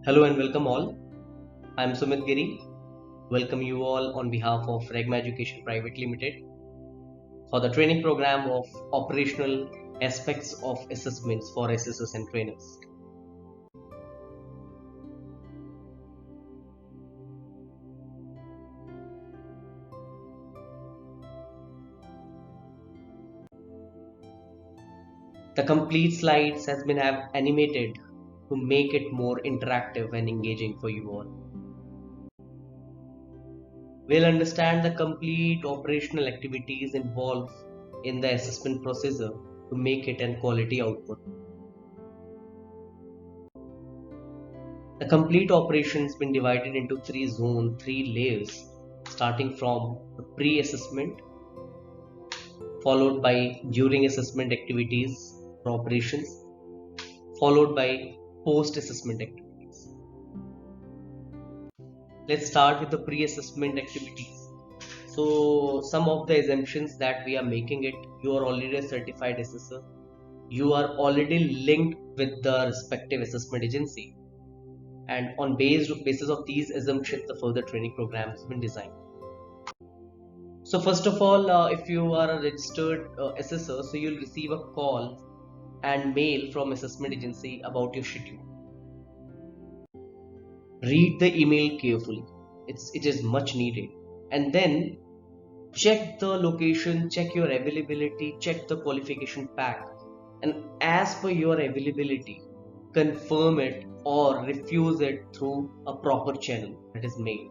Hello and welcome all. I am Sumit Giri. Welcome you all on behalf of Regma Education Private Limited for the training program of operational aspects of assessments for assessors and trainers. The complete slides has been animated to make it more interactive and engaging for you all. We'll understand the complete operational activities involved in the assessment procedure to make it a quality output. The complete operation has been divided into three layers, starting from the pre-assessment, followed by during assessment activities or operations, followed by post-assessment activities. Let's start with the pre-assessment activities. So some of the assumptions that we are making it, you are already a certified assessor, you are already linked with the respective assessment agency, and on basis of these assumptions the further training program has been designed. So first of all, if you are a registered assessor, so you'll receive a call and mail from assessment agency about your schedule. Read the email carefully. It is much needed, and then check the location, check your availability, check the qualification pack, and as per your availability, confirm it or refuse it through a proper channel that is mail.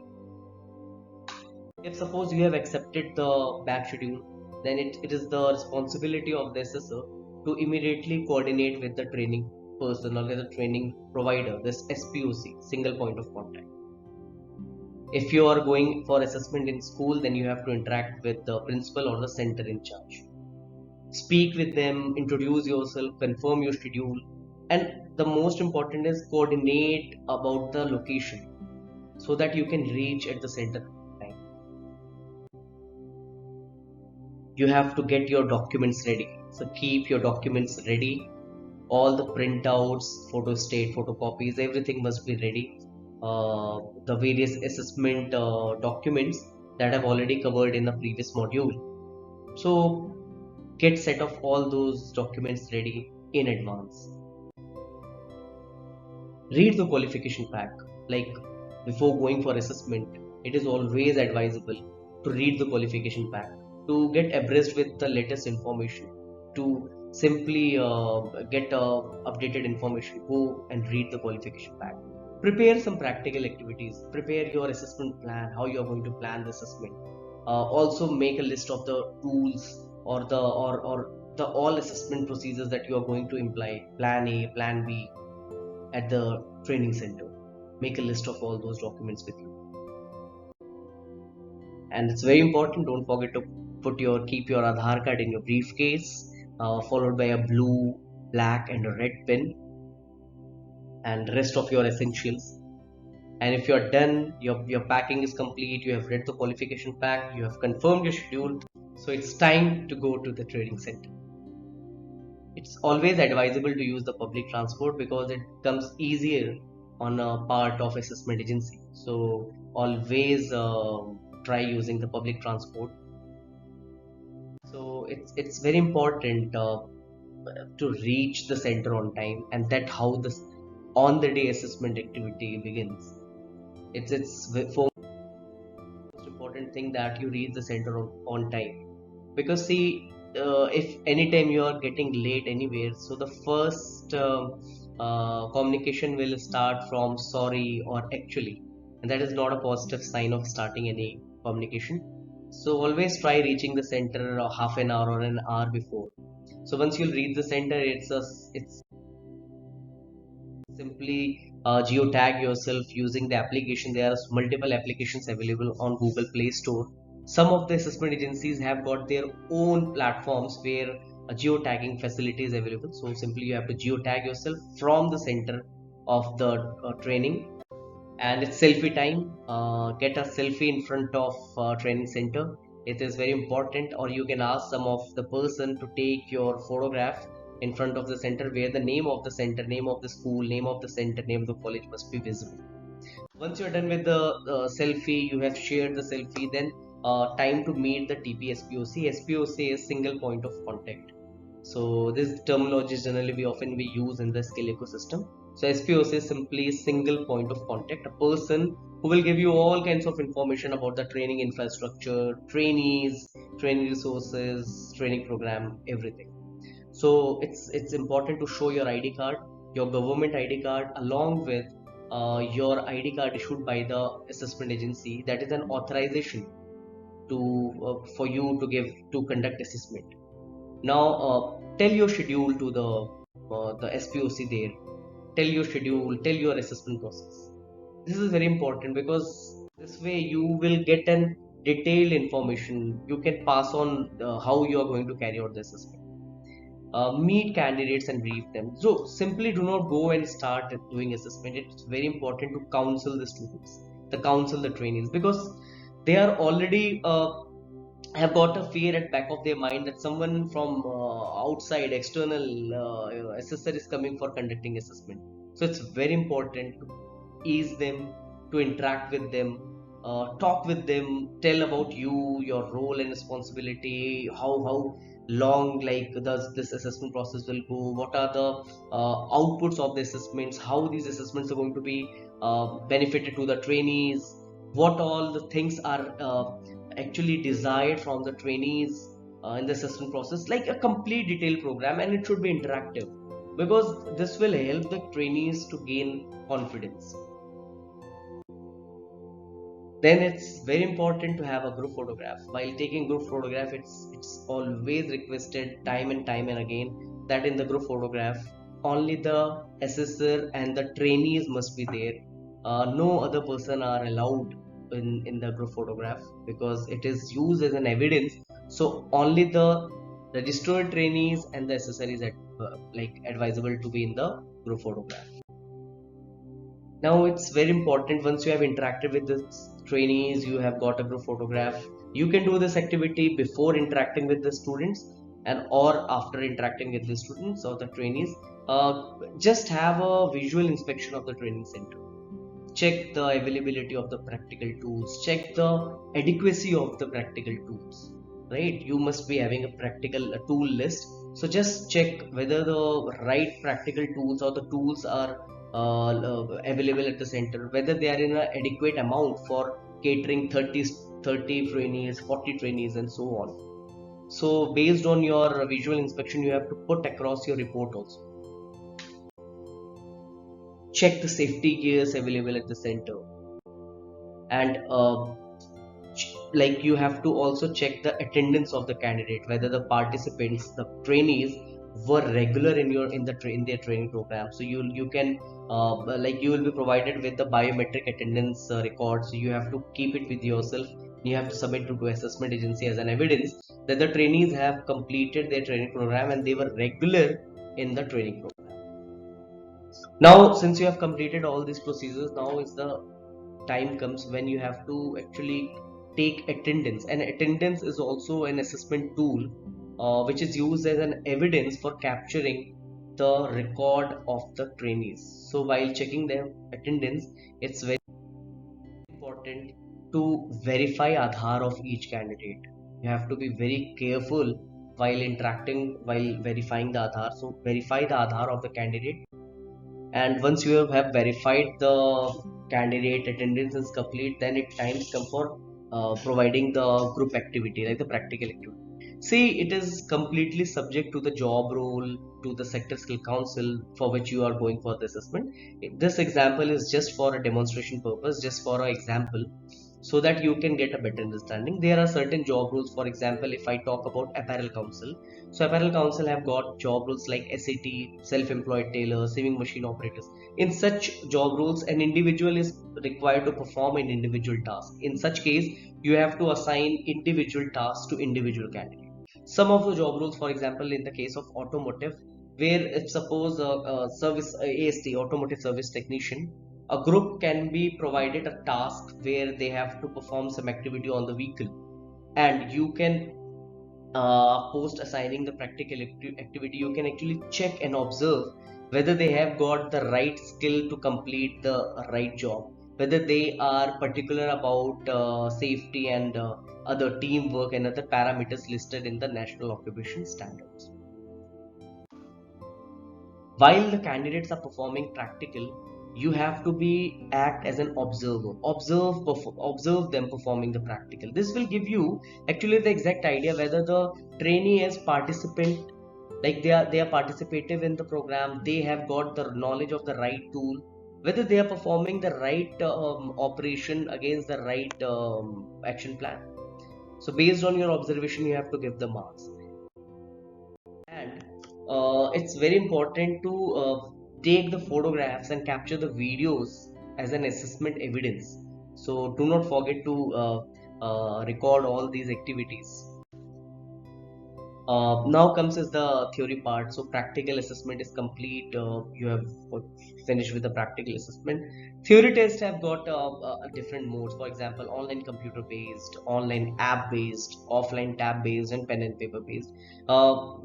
If suppose you have accepted the back schedule, then it is the responsibility of the assessor to immediately coordinate with the training person or with the training provider, this SPOC, single point of contact. If you are going for assessment in school, then you have to interact with the principal or the center in charge. Speak with them, introduce yourself, confirm your schedule, and the most important is coordinate about the location so that you can reach at the center on time. You have to get your documents ready. So keep your documents ready. All the printouts, photostat, photocopies, everything must be ready. The various assessment documents that I've already covered in the previous module. So get set of all those documents ready in advance. Read the qualification pack. Like before going for assessment, it is always advisable to read the qualification pack to get abreast with the latest information, to simply get updated information. Go and read the qualification pack. Prepare some practical activities. Prepare your assessment plan, how you are going to plan the assessment. Also make a list of the tools or the all assessment procedures that you are going to imply. Plan A, plan B at the training center. Make a list of all those documents with you. And it's very important, don't forget to keep your Aadhaar card in your briefcase, followed by a blue, black and a red pen, and rest of your essentials. And if you're done, your packing is complete, you have read the qualification pack, you have confirmed your schedule, so it's time to go to the training center. It's always advisable to use the public transport because it comes easier on a part of assessment agency. So always try using the public transport. So it's very important to reach the center on time, and that how this on the day assessment activity begins. It's for most important thing that you reach the center on time, because see, if anytime you are getting late anywhere, so the first communication will start from sorry or actually, and that is not a positive sign of starting any communication. So always try reaching the center half an hour or an hour before. So once you'll reach the center, it's simply geotag yourself using the application. There are multiple applications available on Google Play Store. Some of the assessment agencies have got their own platforms where a geotagging facility is available. So simply you have to geotag yourself from the center of the training, and it's selfie time. Get a selfie in front of training center. It is very important, or you can ask some of the person to take your photograph in front of the center, where the name of the center, name of the school, name of the center, name of the college must be visible. Once you're done with the selfie, you have shared the selfie, then time to meet the TP SPOC. SPOC is single point of contact. So this terminology generally we use in the skill ecosystem. So SPOC is simply single point of contact, a person who will give you all kinds of information about the training infrastructure, trainees, training resources, training program, everything. So it's important to show your ID card, your government ID card, along with your ID card issued by the assessment agency. That is an authorization to for you to conduct assessment. Now tell your schedule to the SPOC there. Tell your schedule, tell your assessment process. This is very important because this way you will get an detailed information. You can pass on how you are going to carry out the assessment. Meet candidates and brief them. So simply do not go and start doing assessment. It's very important to counsel the students, the counsel the trainees, because they are already have got a fear at back of their mind that someone from outside external assessor is coming for conducting assessment. So it's very important to ease them, to interact with them, talk with them, tell about you, your role and responsibility, how long like does this assessment process will go, what are the outputs of the assessments, how these assessments are going to be benefited to the trainees, what all the things are actually desired from the trainees in the assessment process, like a complete detailed program. And it should be interactive because this will help the trainees to gain confidence. Then it's very important to have a group photograph. While taking group photograph, it's always requested time and time and again that in the group photograph only the assessor and the trainees must be there. No other person are allowed in the group photograph because it is used as an evidence. So only the registered trainees and the assessor is like advisable to be in the group photograph. Now it's very important, once you have interacted with the trainees, you have got a group photograph, you can do this activity before interacting with the students and or after interacting with the students or the trainees. Just have a visual inspection of the training center. Check the availability of the practical tools, check the adequacy of the practical tools, right? You must be having a tool list. So just check whether the right practical tools or the tools are available at the center, whether they are in an adequate amount for catering 30 trainees, 40 trainees and so on. So based on your visual inspection, you have to put across your report also. Check the safety gears available at the center, and like you have to also check the attendance of the candidate, whether the participants, the trainees were regular in their training program. So you can like you will be provided with the biometric attendance record. So you have to keep it with yourself. You have to submit to assessment agency as an evidence that the trainees have completed their training program and they were regular in the training program. Now since you have completed all these procedures, now is the time comes when you have to actually take attendance. And attendance is also an assessment tool which is used as an evidence for capturing the record of the trainees. So while checking their attendance, it's very important to verify Aadhaar of each candidate. You have to be very careful while interacting, while verifying the Aadhaar. So verify the Aadhaar of the candidate, and once you have verified the candidate attendance is complete, then it times come for providing the group activity, like the practical activity. See, it is completely subject to the job role, to the sector skill council for which you are going for the assessment. This example is just for a demonstration purpose, just for an example, so that you can get a better understanding. There are certain job rules. For example, if I talk about apparel council, so apparel council have got job rules like SAT, self-employed tailor, sewing machine operators. In such job rules, an individual is required to perform an individual task. In such case, you have to assign individual tasks to individual candidates. Some of the job rules, for example, in the case of automotive, where if suppose a service AST, automotive service technician, a group can be provided a task where they have to perform some activity on the vehicle, and you can post assigning the practical activity, you can actually check and observe whether they have got the right skill to complete the right job, whether they are particular about safety and other teamwork and other parameters listed in the National Occupation Standards. While the candidates are performing practical, you have to be act as an observer. Observe them performing the practical. This will give you actually the exact idea whether the trainee is participant, like they are participative in the program, they have got the knowledge of the right tool, whether they are performing the right operation against the right action plan. So based on your observation, you have to give the marks. And it's very important to take the photographs and capture the videos as an assessment evidence. So do not forget to record all these activities. Now comes is the theory part. So practical assessment is complete. You have finished with the practical assessment. Theory tests have got different modes. For example, online computer based, online app based, offline tab based, and pen and paper based.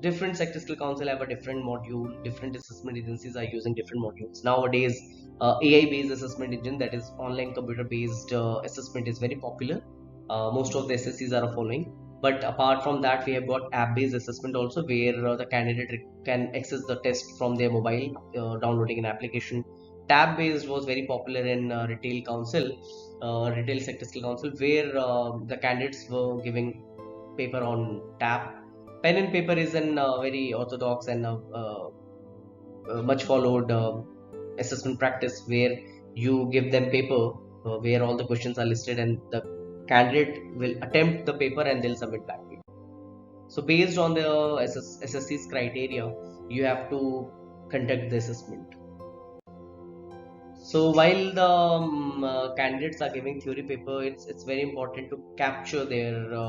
Different statistical council have a different module. Different assessment agencies are using different modules nowadays. AI based assessment engine, that is online computer based assessment, is very popular. Most of the SSCs are following. But apart from that, we have got app-based assessment also, where the candidate can access the test from their mobile, downloading an application. Tab-based was very popular in retail council, retail statistical council, where the candidates were giving paper on tab. Pen and paper is an very orthodox and much followed assessment practice, where you give them paper where all the questions are listed, and the candidate will attempt the paper and they'll submit back to you. So based on the SSC's criteria, you have to conduct the assessment. So while the candidates are giving theory paper, it's very important to capture their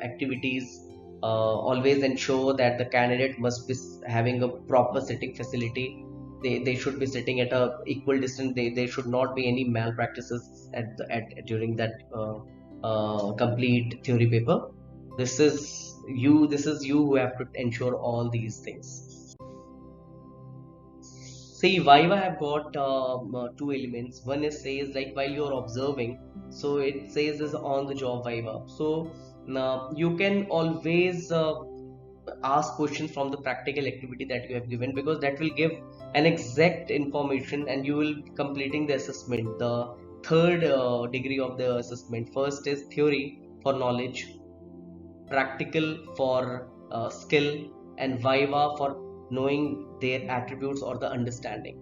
activities. Always ensure that the candidate must be having a proper sitting facility. They should be sitting at a equal distance. There should not be any malpractices during that complete theory paper. This is you who have to ensure all these things. See, Viva have got two elements. One is says like while you're observing, so it says is on the job Viva. So now you can always ask questions from the practical activity that you have given, because that will give an exact information and you will be completing the assessment. The third degree of the assessment, first is theory for knowledge, practical for skill, and viva for knowing their attributes or the understanding.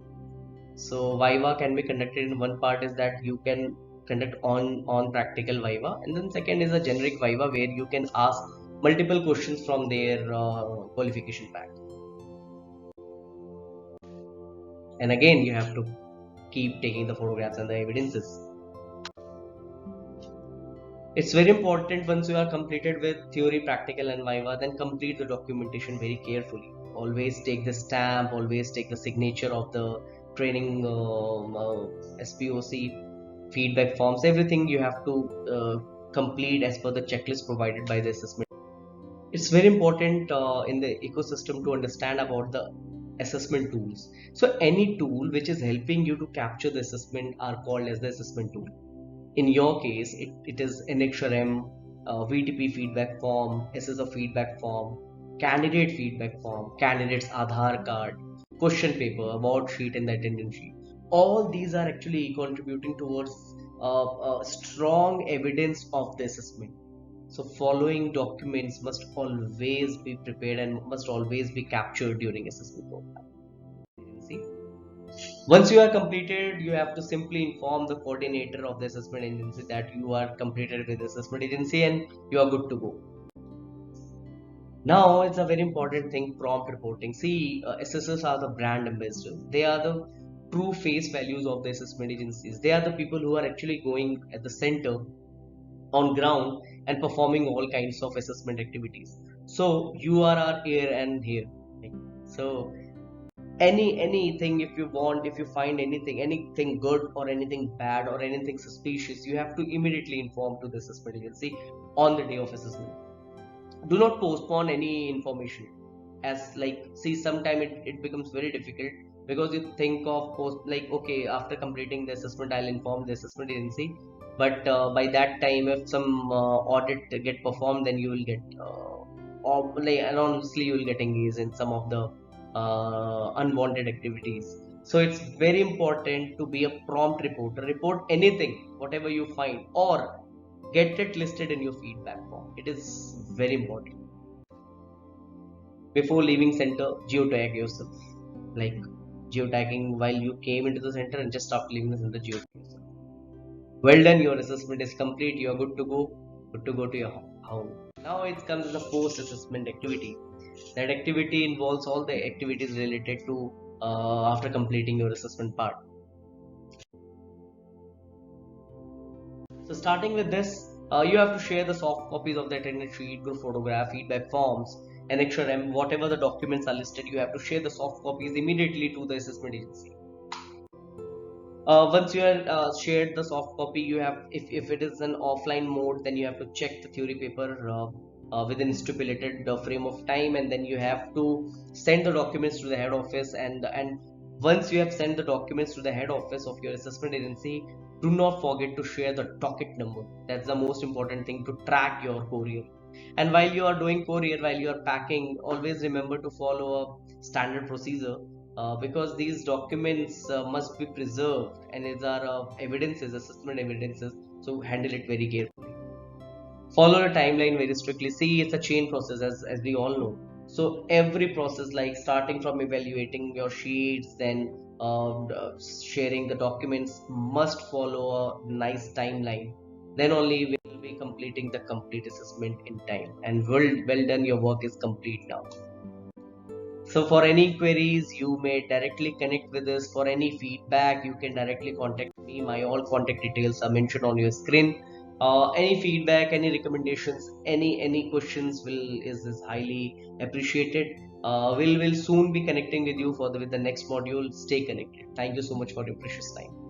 So viva can be conducted in one part is that you can conduct on practical viva, and then second is a generic viva where you can ask multiple questions from their qualification pack. And again, you have to keep taking the photographs and the evidences. It's very important once you are completed with theory, practical, and viva, then complete the documentation very carefully. Always take the stamp, always take the signature of the training SPOC, feedback forms, everything you have to complete as per the checklist provided by the assessment. It's very important in the ecosystem to understand about the assessment tools. So any tool which is helping you to capture the assessment are called as the assessment tool. In your case, it is NXRM, VTP feedback form, Assessor feedback form, candidate feedback form, candidate's Aadhaar card, question paper, award sheet, and the attendance sheet. All these are actually contributing towards strong evidence of the assessment. So following documents must always be prepared and must always be captured during assessment program. See? Once you are completed, you have to simply inform the coordinator of the assessment agency that you are completed with the assessment agency and you are good to go. Now it's a very important thing, prompt reporting. See, assessors are the brand ambassadors. They are the true face values of the assessment agencies. They are the people who are actually going at the center on ground and performing all kinds of assessment activities. So you are our ear and here. So anything, if you want, if you find anything good or anything bad or anything suspicious, you have to immediately inform to the assessment agency on the day of assessment. do not postpone any information. As like, see, sometime it becomes very difficult, because you think of post, like, okay, after completing the assessment I'll inform the assessment agency, but by that time if some audit get performed, then you will get or like anonymously you will get engaged in some of the unwanted activities. So it's very important to be a prompt reporter. Report anything, whatever you find, or get it listed in your feedback form. It is very important. Before leaving center, geotag yourself. Like, geotagging while you came into the center, and just after leaving the center, geotag yourself. Well done, your assessment is complete. You are good to go. Good to go to your home. Now it comes to the post-assessment activity. That activity involves all the activities related to after completing your assessment part. So starting with this, you have to share the soft copies of the attendance sheet, group photograph, feedback forms, annexure M, whatever the documents are listed. You have to share the soft copies immediately to the assessment agency. Once you have shared the soft copy, you have, if it is an offline mode, then you have to check the theory paper within stipulated frame of time, and then you have to send the documents to the head office. And once you have sent the documents to the head office of your assessment agency, do not forget to share the docket number. That's the most important thing to track your courier. And while you are doing courier, while you are packing, always remember to follow a standard procedure, because these documents must be preserved, and these are evidences, assessment evidences, so handle it very carefully. Follow the timeline very strictly. See, it's a chain process, as we all know. So every process, like starting from evaluating your sheets, then sharing the documents, must follow a nice timeline. Then only will be completing the complete assessment in time. And well done, your work is complete now. So for any queries, you may directly connect with us. For any feedback, you can directly contact me. My all contact details are mentioned on your screen. Any feedback, any recommendations, any questions is highly appreciated. We'll soon be connecting with you with the next module. Stay connected. Thank you so much for your precious time.